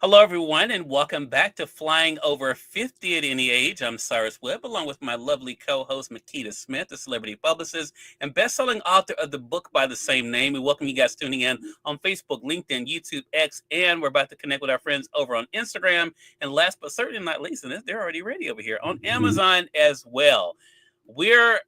Hello, everyone, and welcome back to Flying Over 50 at Any Age. I'm Cyrus Webb, along with my lovely co-host, Makeda Smith, the celebrity publicist and best-selling author of the book by the same name. We welcome you guys tuning in on Facebook, LinkedIn, YouTube, X, and we're about to connect with our friends over on Instagram. And last but certainly not least, and they're already ready over here, on Amazon as well. We're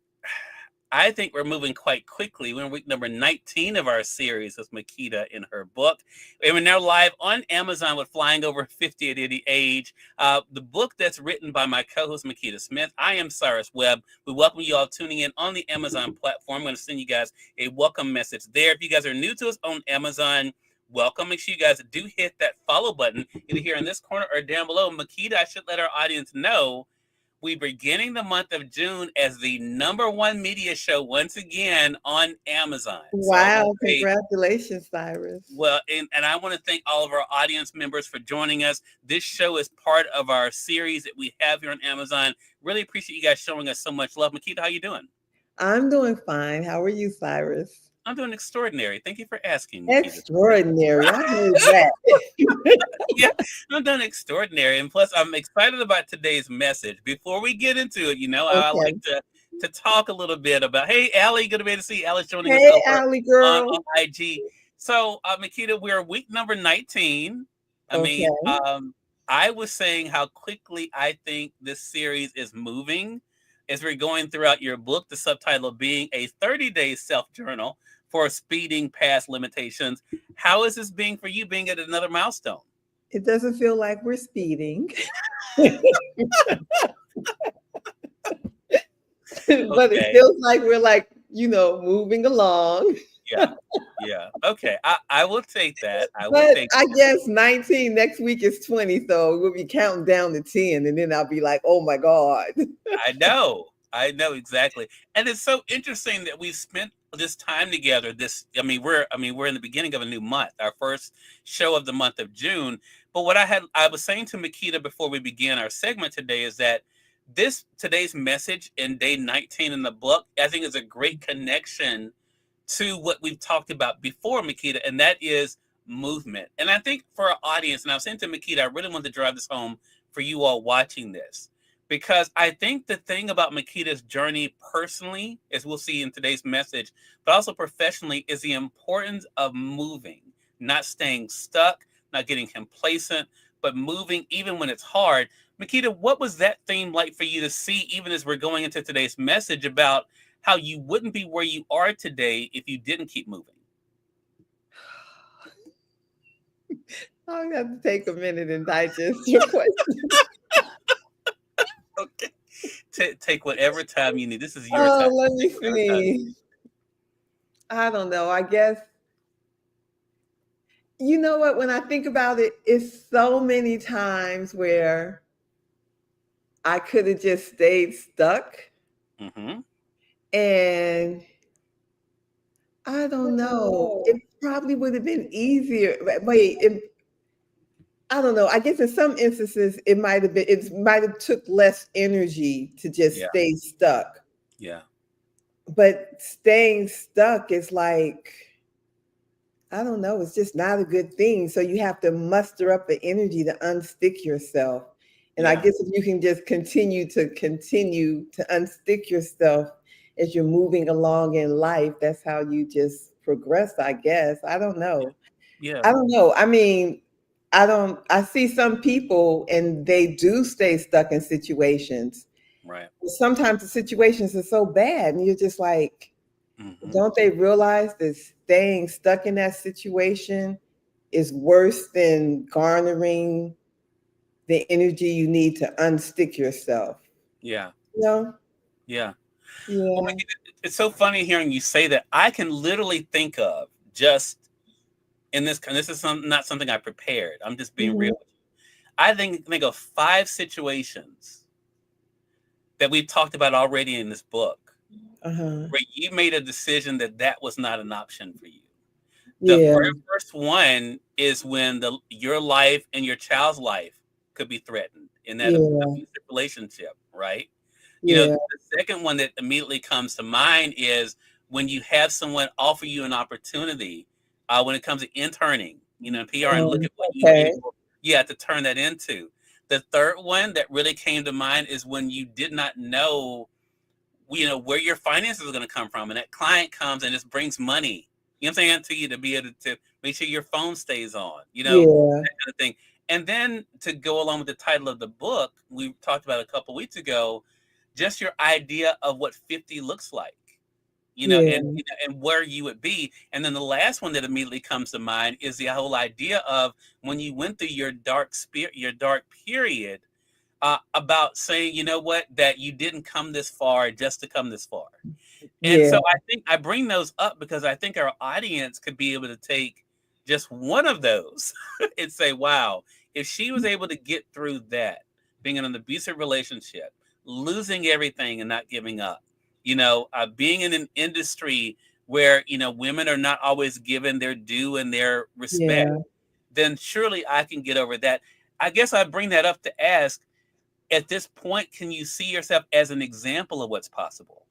I think we're moving quite quickly. We're in week number 19 of our series with Makeda in her book. And we're now live on Amazon with Flying Over 50 at Any Age. The book that's written by my co-host, Makeda Smith. I am Cyrus Webb. We welcome you all tuning in on the Amazon platform. I'm going to send you guys a welcome message there. If you guys are new to us on Amazon, welcome. Make sure you guys do hit that follow button either here in this corner or down below. Makeda, I should let our audience know we're beginning the month of June as the #1 media show once again on Amazon. Wow, congratulations, Cyrus. Well, and I want to thank all of our audience members for joining us. This show is part of our series that we have here on Amazon. Really appreciate you guys showing us so much love. Makeda, how you doing? I'm doing fine. How are you, Cyrus? I'm doing extraordinary. Thank you for asking, Makeda. Extraordinary. I heard that. Yeah, I'm doing extraordinary. And plus, I'm excited about today's message. Before we get into it, I like to talk a little bit about, hey, Allie, good to be able to see Allie's joining us over Allie, girl. On IG. So, Makeda, we're week number 19. I was saying how quickly I think this series is moving as we're going throughout your book, the subtitle being a 30-day self-journal for speeding past limitations. How is this being for you, being at another milestone? It doesn't feel like we're speeding. But it feels like we're moving along. Yeah. Okay. I will take that. I guess 19, next week is 20, so we'll be counting down to 10, and then I'll be like, oh my God. I know exactly. And it's so interesting that we've spent this time together. We're in the beginning of a new month, our first show of the month of June. But what I was saying to Makeda before we began our segment today is that today's message in day 19 in the book, I think, is a great connection to what we've talked about before, Makeda, and that is movement. And I think for our audience, and I was saying to Makeda, I really want to drive this home for you all watching this, because I think the thing about Makeda's journey personally, as we'll see in today's message, but also professionally, is the importance of moving, not staying stuck, not getting complacent, but moving even when it's hard. Makeda, what was that theme like for you to see, even as we're going into today's message, about how you wouldn't be where you are today if you didn't keep moving? I'm going to have to take a minute and digest your question. Okay. Take whatever time you need. This is your time. Let me see. I don't know. I guess, you know what? When I think about it, it's so many times where I could have just stayed stuck. Mm-hmm. And I don't know. It probably would have been easier. I don't know. I guess in some instances, it might have took less energy to just stay stuck. Yeah. But staying stuck is like, I don't know, it's just not a good thing. So you have to muster up the energy to unstick yourself. And I guess if you can just continue to unstick yourself as you're moving along in life, that's how you just progress, I guess. I don't know. Yeah. I don't know. I mean, I see some people and they do stay stuck in situations. Right. Sometimes the situations are so bad and you're just like, don't they realize that staying stuck in that situation is worse than garnering the energy you need to unstick yourself? Yeah. No? Yeah. Well, it's so funny hearing you say that. I can literally think of just in this is not something I prepared. I'm just being real with you. I think of 5 situations that we've talked about already in this book where you made a decision that was not an option for you. The very first one is when your life and your child's life could be threatened in that abusive relationship, right? The second one that immediately comes to mind is when you have someone offer you an opportunity when it comes to interning, PR, and look at what you have to turn that into. The third one that really came to mind is when you did not know, where your finances are going to come from, and that client comes and just brings money. You know what I'm saying, to you to be able to make sure your phone stays on. Yeah. That kind of thing. And then to go along with the title of the book, we talked about a couple weeks ago, just your idea of what 50 looks like. Yeah. And where you would be. And then the last one that immediately comes to mind is the whole idea of when you went through your dark period, about saying, you know what, that you didn't come this far just to come this far. And Yeah. so I think I bring those up because I think our audience could be able to take just one of those and say, wow, if she was able to get through that, being in an abusive relationship, losing everything and not giving up, being in an industry where, women are not always given their due and their respect, Yeah. then surely I can get over that. I guess I bring that up to ask, at this point, can you see yourself as an example of what's possible?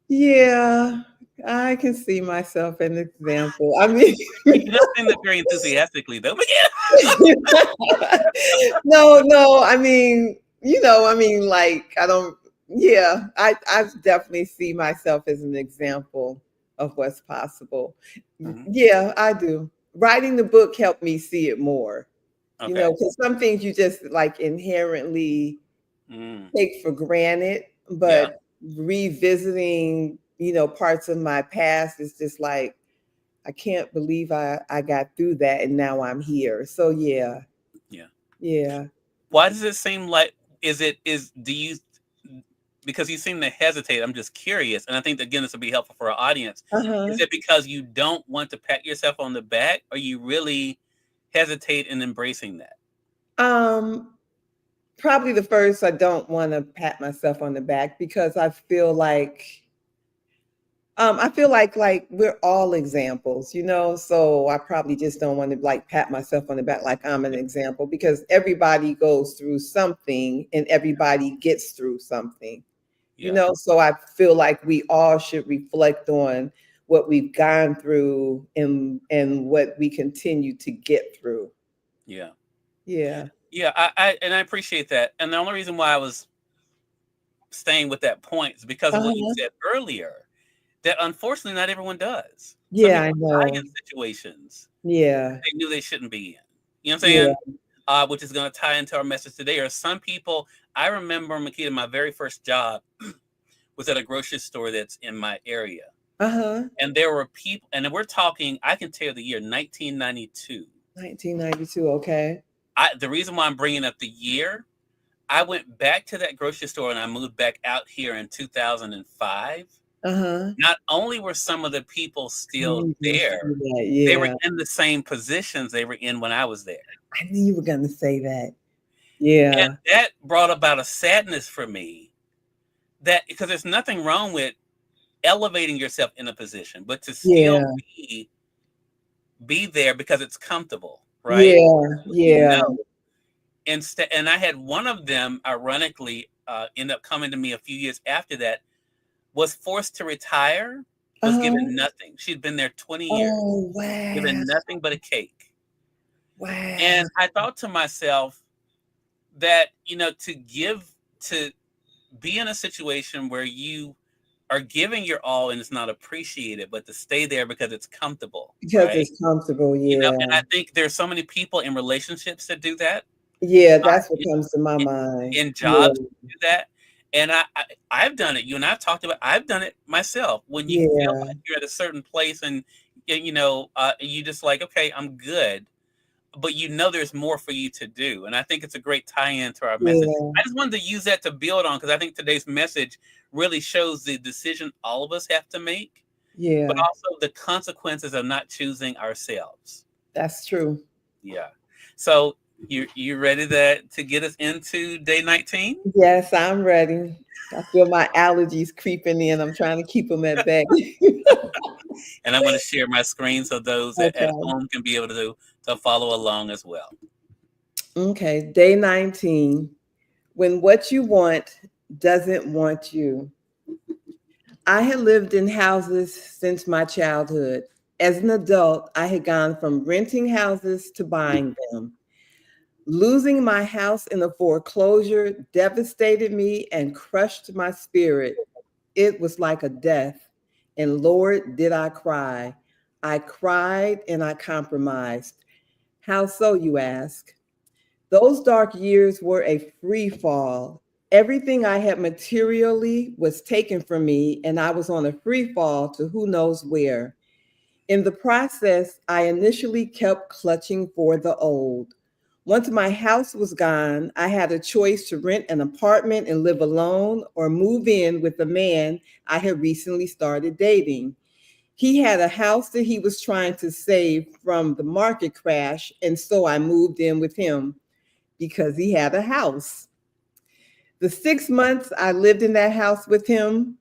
Yeah. I can see myself an example. I mean, You don't seem that very enthusiastically, though. But no, no. I mean, like I don't. Yeah, I definitely see myself as an example of what's possible. Mhm. Yeah, I do. Writing the book helped me see it more. Okay. Because some things you just like inherently Mm. take for granted, Yeah. but revisiting, parts of my past is just like I can't believe I got through that and now I'm here. So yeah, Yeah. yeah. Why does it seem like, do you, because you seem to hesitate? I'm just curious. And I think, again, this will be helpful for our audience. Is Uh-huh. it because you don't want to pat yourself on the back, or you really hesitate in embracing that? Um, Probably the first, I don't want to pat myself on the back because I feel like we're all examples, so I probably just don't want to like pat myself on the back like I'm an Yeah. example because everybody goes through something and everybody gets through something. Yeah. So I feel like we all should reflect on what we've gone through and what we continue to get through. Yeah. Yeah. Yeah. And I appreciate that. And the only reason why I was staying with that point is because of what you Uh-huh. said earlier, that unfortunately not everyone does. Some Yeah, I people die in know. situations Yeah. they knew they shouldn't be in. You know what I'm saying? Yeah. Which is going to tie into our message today. Or some people, I remember, Makeda, my very first job was at a grocery store that's in my area. Uh-huh. And there were people, and we're talking, I can tell you the year 1992. 1992. Okay. The reason why I'm bringing up the year, I went back to that grocery store and I moved back out here in 2005. Uh-huh. Not only were some of the people still You can see there, that. they were Yeah. in the same positions they were in when I was there. I knew you were gonna say that. And Yeah. that brought about a sadness for me, that because there's nothing wrong with elevating yourself in a position, but to still Yeah. be there because it's comfortable, right? Yeah. You Yeah. know, and I had one of them, ironically, end up coming to me a few years after that, was forced to retire, was Uh-huh. given nothing. She'd been there 20 years, Oh, wow. given nothing but a cake. Wow. And I thought to myself that, to be in a situation where you are giving your all and it's not appreciated, but to stay there because it's comfortable, Because right? it's comfortable. Yeah. And I think there's so many people in relationships that do that, Yeah, uh, that's what comes to my mind. in Yeah. jobs that do that. And I've done it. You and I've talked about. I've done it myself. When you feel Yeah. like you're at a certain place and you just like, okay, I'm good, but there's more for you to do. And I think it's a great tie-in to our message. Yeah. I just wanted to use that to build on, because I think today's message really shows the decision all of us have to make, but Yeah. also the consequences of not choosing ourselves. That's true. Yeah. So you ready to get us into day 19? Yes, I'm ready. I feel my allergies creeping in. I'm trying to keep them at bay. And I'm going to share my screen so those at Okay. home can be able to follow along as well. Okay. Day 19. When what you want doesn't want you. I had lived in houses since my childhood. As an adult, I had gone from renting houses to buying them. Losing my house in a foreclosure devastated me and crushed my spirit. It was like a death. And Lord, did I cry. I cried and I compromised. How so, you ask? Those dark years were a free fall. Everything I had materially was taken from me, and I was on a free fall to who knows where. In the process, I initially kept clutching for the old. Once my house was gone, I had a choice to rent an apartment and live alone or move in with the man I had recently started dating. He had a house that he was trying to save from the market crash, and so I moved in with him because he had a house. The 6 months I lived in that house with him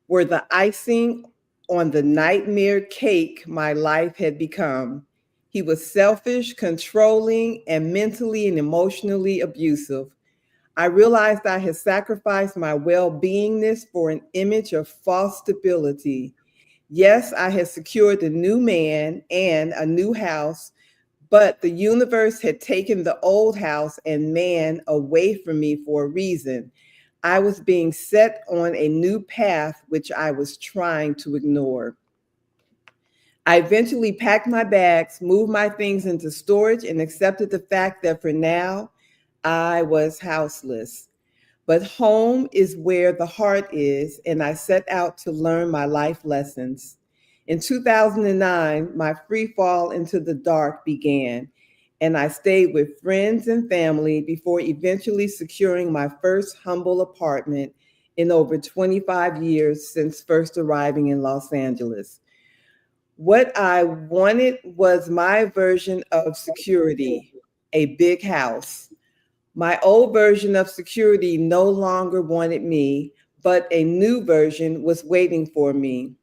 were the icing on the nightmare cake my life had become. He was selfish, controlling, and mentally and emotionally abusive. I realized I had sacrificed my well beingness for an image of false stability. Yes, I had secured a new man and a new house, but the universe had taken the old house and man away from me for a reason. I was being set on a new path, which I was trying to ignore. I eventually packed my bags, moved my things into storage, and accepted the fact that for now, I was houseless. But home is where the heart is, and I set out to learn my life lessons. In 2009, my free fall into the dark began, and I stayed with friends and family before eventually securing my first humble apartment in over 25 years since first arriving in Los Angeles. What I wanted was my version of security, a big house. My old version of security no longer wanted me, but a new version was waiting for me.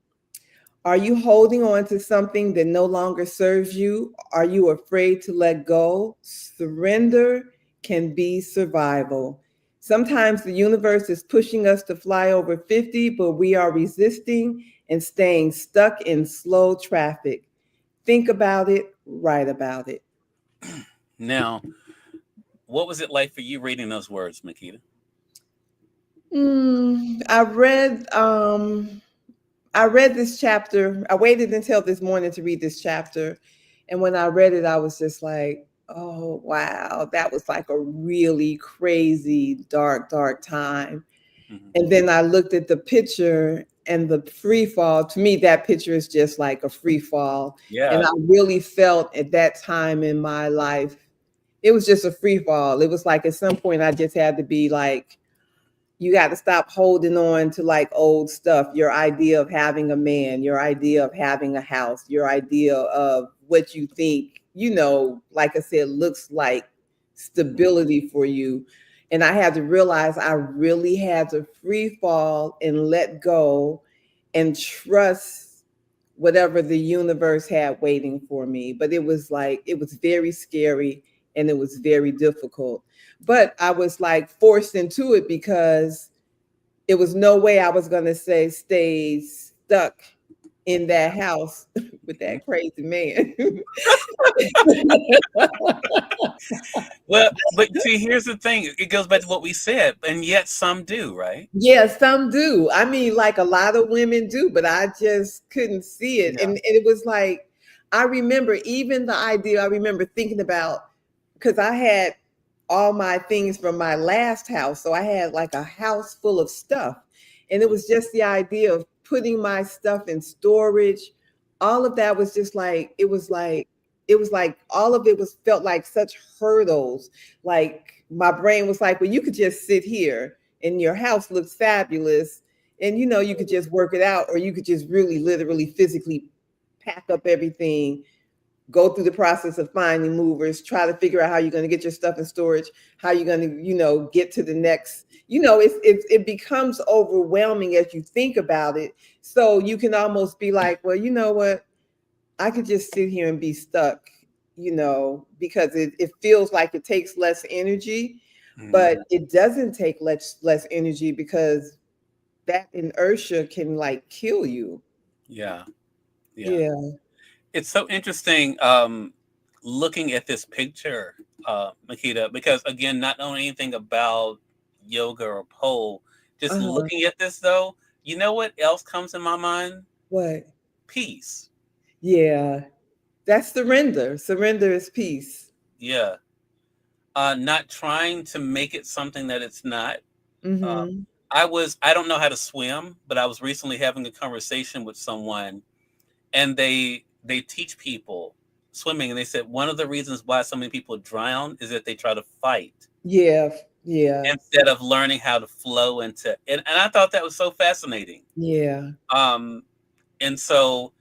Are you holding on to something that no longer serves you? Are you afraid to let go? Surrender can be survival. Sometimes the universe is pushing us to fly over 50, but we are resisting and staying stuck in slow traffic. Think about it, write about it. Now, what was it like for you reading those words, Makeda? I read this chapter. I waited until this morning to read this chapter. And when I read it, I was just like, oh, wow, that was like a really crazy, dark, dark time. Hmm. And then I looked at the picture and the free fall. To me, that picture is just like a free fall. And Yeah. I really felt at that time in my life, it was just a free fall. It was like at some point, I just had to be like, you got to stop holding on to like old stuff, your idea of having a man, your idea of having a house, your idea of what you think, like I said, looks like stability for you. And I had to realize I really had to free fall and let go and trust whatever the universe had waiting for me. But it was like, it was very scary and it was very difficult. But I was like forced into it because it was no way I was going to say stay stuck in that house with that crazy man. Well, but see, here's the thing. It goes back to what we said, and yet some do, right? Yeah, some do. I mean, like a lot of women do, but I just couldn't see it. Yeah. And it was like, I remember even the idea, I remember thinking about, because I had all my things from my last house. So I had like a house full of stuff. And it was just the idea of putting my stuff in storage. All of that was just like, it was like all of it was felt like such hurdles. Like my brain was like, well, you could just sit here and your house looks fabulous, and you could just work it out, or you could just really literally physically pack up everything, go through the process of finding movers, try to figure out how you're going to get your stuff in storage, how you're going to get to the next. It becomes overwhelming as you think about it, so you can almost be like, well, you know what, I could just sit here and be stuck, because it feels like it takes less energy, but Hmm. it doesn't take less energy because that inertia can like kill you. Yeah. Yeah. Yeah. It's so interesting looking at this picture. Makeda, because again, not knowing anything about yoga or pole, just Uh-huh. looking at this though, you know what else comes in my mind? What? Peace. Yeah. That's surrender. Surrender is peace. Yeah. Not trying to make it something that it's not. Uh, Mm-hmm. I don't know how to swim, but I was recently having a conversation with someone, and they teach people swimming, and they said one of the reasons why so many people drown is that they try to fight Yeah. Yeah. instead of learning how to flow into. And I thought that was so fascinating. Yeah. Um, And so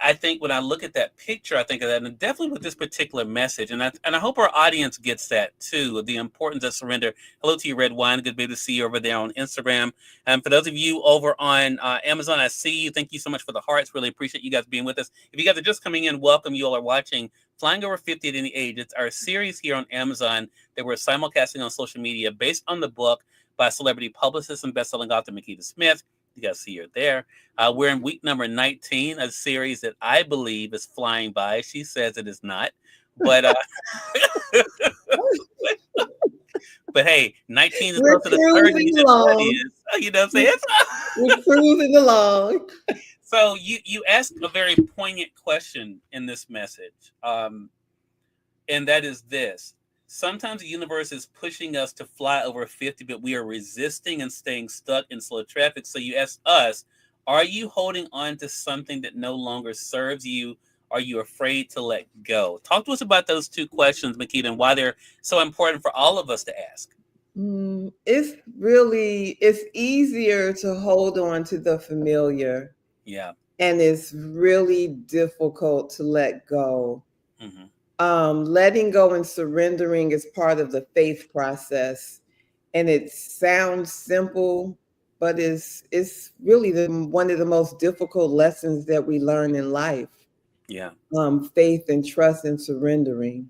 I think when I look at that picture, I think of that, and definitely with this particular message. And I hope our audience gets that too, the importance of surrender. Hello to you, Red Wine. Good to be able to see you over there on Instagram. And for those of you over on Amazon, I see you. Thank you so much for the hearts. Really appreciate you guys being with us. If you guys are just coming in, welcome. You all are watching Flying Over 50 at Any Age. It's our series here on Amazon that we're simulcasting on social media based on the book by celebrity publicist and best-selling author Makeda Smith. You guys see her there. We're in week number 19, a series that I believe is flying by. She says it is not, but but hey, 19 is We're closer to 30 cruising than what along. is. You know what I'm saying? We're cruising along. So you asked a very poignant question in this message, and that is this. Sometimes the universe is pushing us to fly over 50, but we are resisting and staying stuck in slow traffic. So you ask us, are you holding on to something that no longer serves you? Are you afraid to let go? Talk to us about those two questions, Makeda, and why they're so important for all of us to ask. It's easier to hold on to the familiar, Yeah. and it's really difficult to let go. Hmm. Letting go and surrendering is part of the faith process, and it sounds simple, but it's really one of the most difficult lessons that we learn in life. Yeah. Faith and trust and surrendering.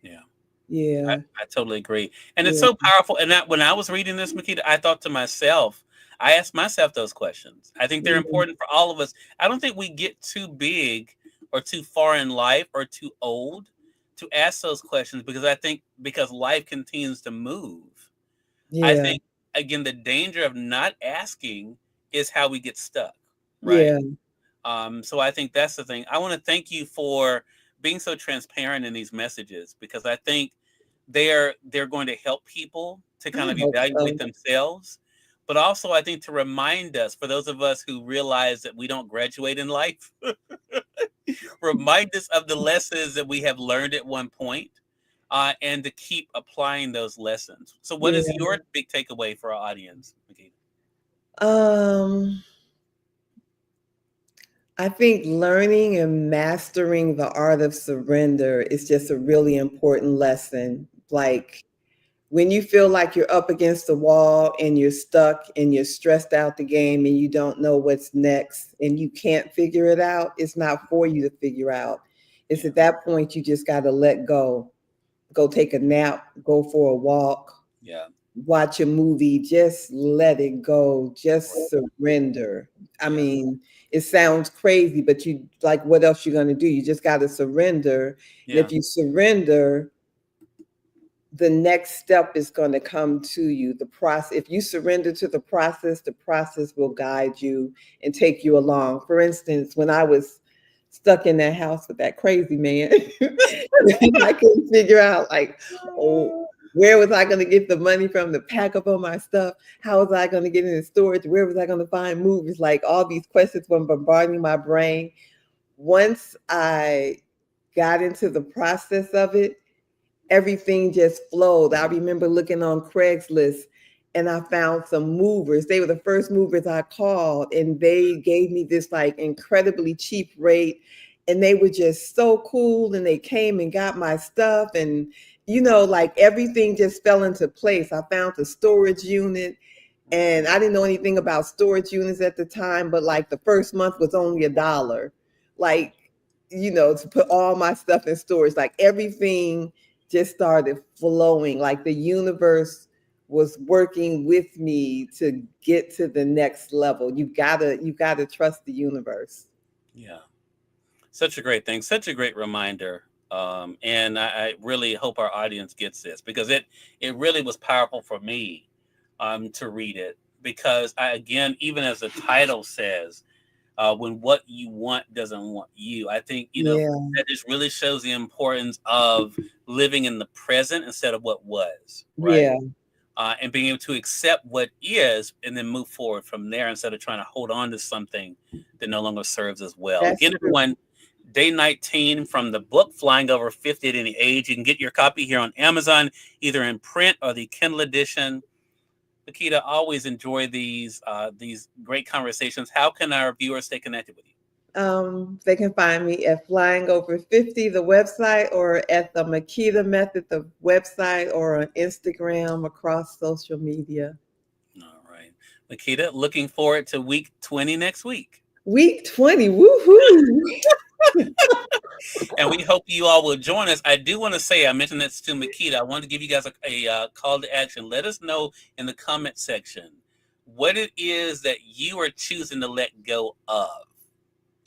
Yeah. I, Yeah, I totally agree. And it's yeah. so powerful. And that when I was reading this, Makeda, I thought to myself, I asked myself those questions. I think they're Mhm. important for all of us. I don't think we get too big or too far in life or too old to ask those questions because I think because life continues to move. I Yeah, think again the danger of not asking is how we get stuck, right? yeah. So I think that's the thing. I want to thank you for being so transparent in these messages because I think they're going to help people to kind I of hope evaluate so. themselves, but also I think to remind us, for those of us who realize that we don't graduate in life, remind us of the lessons that we have learned at one point, and to keep applying those lessons. So, what is Yeah. your big takeaway for our audience, Makeda? Um, I think learning and mastering the art of surrender is just a really important lesson. Like when you feel like you're up against the wall and you're stuck and you're stressed out the game and you don't know what's next and you can't figure it out, it's not for you to figure out. It's Yeah, at that point you just got to let go. Go take a nap, go for a walk, yeah, watch a movie, just let it go, just right. surrender. I Yeah, mean, it sounds crazy, but you like what else you're going to do? You just got to surrender. And yeah, if you surrender, the next step is going to come to you. The process, if you surrender to the process will guide you and take you along. For instance, when I was stuck in that house with that crazy man, I couldn't figure out like, oh, where was I going to get the money from to pack up all my stuff? How was I going to get in the storage? Where was I going to find movies? Like all these questions were bombarding my brain. Once I got into the process of it, everything just flowed. I remember looking on Craigslist and I found some movers. They were the first movers I called, and they gave me this like incredibly cheap rate. And they were just so cool. And they came and got my stuff. And, like everything just fell into place. I found a storage unit, and I didn't know anything about storage units at the time, but like the first month was only $1. Like, to put all my stuff in storage, like everything just started flowing. Like the universe was working with me to get to the next level. You gotta trust the universe. yeah. Such a great thing. Such a great reminder. And I really hope our audience gets this, because it really was powerful for me to read it, because again, even as the title says, when what you want doesn't want you, I think, Yeah. that just really shows the importance of living in the present instead of what was, right? Yeah. And being able to accept what is and then move forward from there, instead of trying to hold on to something that no longer serves as well. That's Again, true. everyone, day 19 from the book Flying Over 50 at Any Age. You can get your copy here on Amazon, either in print or the Kindle edition. Makeda, always enjoy these great conversations. How can our viewers stay connected with you? They can find me at Flying Over 50, the website, or at the Makeda Method, the website, or on Instagram, across social media. All right. Makeda, looking forward to week 20 next week. Week 20, woohoo! And we hope you all will join us. I do want to say, I mentioned this to Makeda. I wanted to give you guys a call to action. Let us know in the comment section what it is that you are choosing to let go of,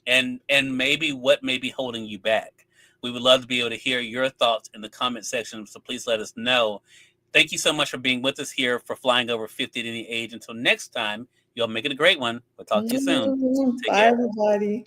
and maybe what may be holding you back. We would love to be able to hear your thoughts in the comment section, so please let us know. Thank you so much for being with us here for Flying Over 50 at Any Age. Until next time, y'all make it a great one. We'll talk to you soon. Take Bye, care. everybody.